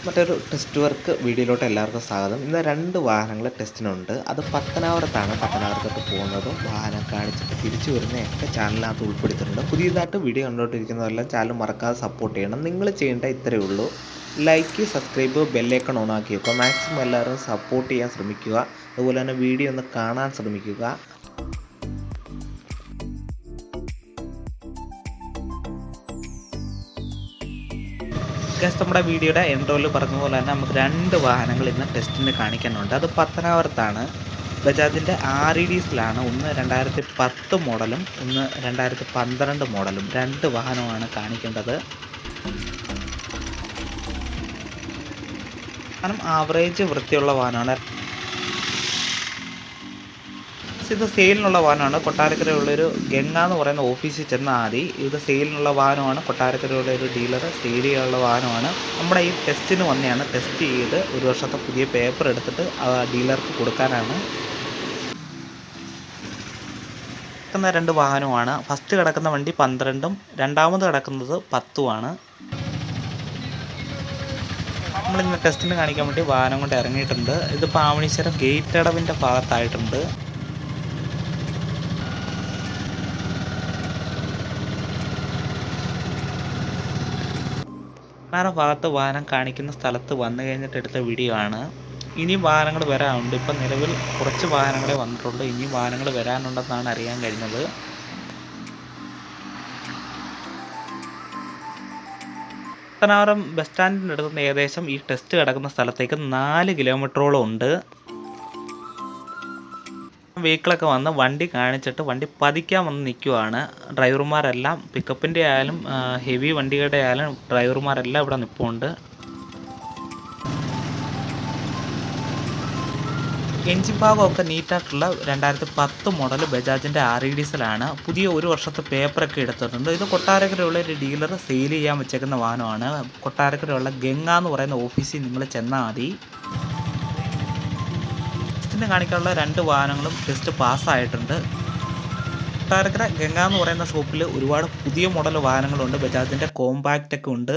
മറ്റൊരു test work വീഡിയോയിലോട്ട് എല്ലാവർക്കും സ്വാഗതം. ഇന്ന് 2 വാഹനങ്ങൾ ടെസ്റ്റിനുണ്ട്. അത് പത്തനാപുരത്താണ്. പത്തനാപുരത്തോട്ട് പോകുന്നതും വാഹനം കാണിച്ചിട്ട് തിരിച്ചു വരുന്നതൊക്കെ ചാനലിനകത്ത് ഉൾപ്പെടുത്തിയിട്ടുണ്ട്. പുതിയതായിട്ട് വീഡിയോ കണ്ടുകൊണ്ടിരിക്കുന്നതെല്ലാം ചാനൽ മറക്കാതെ സപ്പോർട്ട് ചെയ്യണം. നിങ്ങൾ ചെയ്യേണ്ട ഇത്രയേ ഉള്ളൂ: ലൈക്ക്, സബ്സ്ക്രൈബ്, ബെല്ലൈക്കൺ ഓൺ ആക്കി വെക്കുക. മാക്സിമം എല്ലാവരും സപ്പോർട്ട് ചെയ്യാൻ ശ്രമിക്കുക. അതുപോലെ തന്നെ വീഡിയോ ഒന്ന് കാണാൻ ശ്രമിക്കുക. നമ്മുടെ വീഡിയോയുടെ എൻട്രോയിൽ പറഞ്ഞ പോലെ തന്നെ നമുക്ക് 2 വാഹനങ്ങൾ ഇന്ന് ടെസ്റ്റിന് കാണിക്കാനുണ്ട്. അത് പത്തനാപുരത്താണ്. ബജാജിൻ്റെ REDസിലാണ്. ഒന്ന് 2010 മോഡലും ഒന്ന് 2012 മോഡലും. 2 വാഹനമാണ് കാണിക്കേണ്ടത്. കാരണം ആവറേജ് വൃത്തിയുള്ള വാഹനമാണ്. ഇത് സെയിലിനുള്ള വാഹനമാണ്. കൊട്ടാരക്കരയുള്ളൊരു ഗംഗ എന്ന് പറയുന്ന ഓഫീസിൽ ചെന്നാൽ മതി. ഇത് സെയിലിനുള്ള വാഹനമാണ്. കൊട്ടാരക്കരയുള്ള ഒരു ഡീലർ സെയിൽ ചെയ്യാനുള്ള വാഹനമാണ്. നമ്മുടെ ഈ ടെസ്റ്റിന് വന്നെയാണ്. ടെസ്റ്റ് ചെയ്ത് 1 വർഷത്തെ പുതിയ പേപ്പർ എടുത്തിട്ട് ഡീലർക്ക് കൊടുക്കാനാണ്. കിടക്കുന്ന 2 വാഹനമാണ്. ഫസ്റ്റ് കിടക്കുന്ന വണ്ടി 12ഉം രണ്ടാമത് കിടക്കുന്നത് 10ഉമാണ്. നമ്മളിന്ന് ടെസ്റ്റിന് കാണിക്കാൻ വേണ്ടി വാഹനം കൊണ്ട് ഇറങ്ങിയിട്ടുണ്ട്. ഇത് പാവണീശ്വരം ഗേറ്റ് അടവിൻ്റെ ഭാഗത്തായിട്ടുണ്ട്. ഭാഗത്ത് വാഹനം കാണിക്കുന്ന സ്ഥലത്ത് വന്നു കഴിഞ്ഞിട്ട് എടുത്ത വീഡിയോ ആണ്. ഇനി വാഹനങ്ങൾ വരാനുണ്ട്. ഇപ്പം നിലവിൽ കുറച്ച് വാഹനങ്ങളെ വന്നിട്ടുള്ളൂ. ഇനി വാഹനങ്ങൾ വരാനുണ്ടെന്നാണ് അറിയാൻ കഴിഞ്ഞത്. പത്തനാപുരം ബസ് സ്റ്റാൻഡിൻ്റെ അടുത്ത് നിന്ന് ഏകദേശം ഈ ടെസ്റ്റ് കിടക്കുന്ന സ്ഥലത്തേക്ക് 4 കിലോമീറ്ററോളം ഉണ്ട്. വെഹിക്കിളൊക്കെ വന്ന് വണ്ടി കാണിച്ചിട്ട് വണ്ടി പതിക്കാൻ വന്ന് നിൽക്കുവാണ്. ഡ്രൈവർമാരെല്ലാം പിക്കപ്പിൻ്റെ ആയാലും ഹെവി വണ്ടികളുടെ ആയാലും ഡ്രൈവർമാരെല്ലാം ഇവിടെ നിൽപ്പുണ്ട്. എൻജിൻ ഭാഗമൊക്കെ നീറ്റായിട്ടുള്ള 2010 മോഡൽ ബജാജിൻ്റെ REDസിലാണ്. പുതിയ 1 വർഷത്തെ പേപ്പറൊക്കെ എടുത്തിട്ടുണ്ട്. ഇത് കൊട്ടാരക്കരയുള്ള ഒരു ഡീലർ സെയിൽ ചെയ്യാൻ വെച്ചേക്കുന്ന വാഹനമാണ്. കൊട്ടാരക്കരയുള്ള ഗംഗ എന്ന് പറയുന്ന ഓഫീസിൽ നിങ്ങൾ ചെന്നാൽ മതി. കാണിക്കാനുള്ള 2 വാഹനങ്ങളും ടെസ്റ്റ് പാസ്സായിട്ടുണ്ട്. കൊട്ടാരക്കര ഗംഗ എന്ന് പറയുന്ന ഷോപ്പിൽ ഒരുപാട് പുതിയ മോഡൽ വാഹനങ്ങളുണ്ട്. ബജാജിൻ്റെ കോമ്പാക്റ്റ് ഒക്കെ ഉണ്ട്.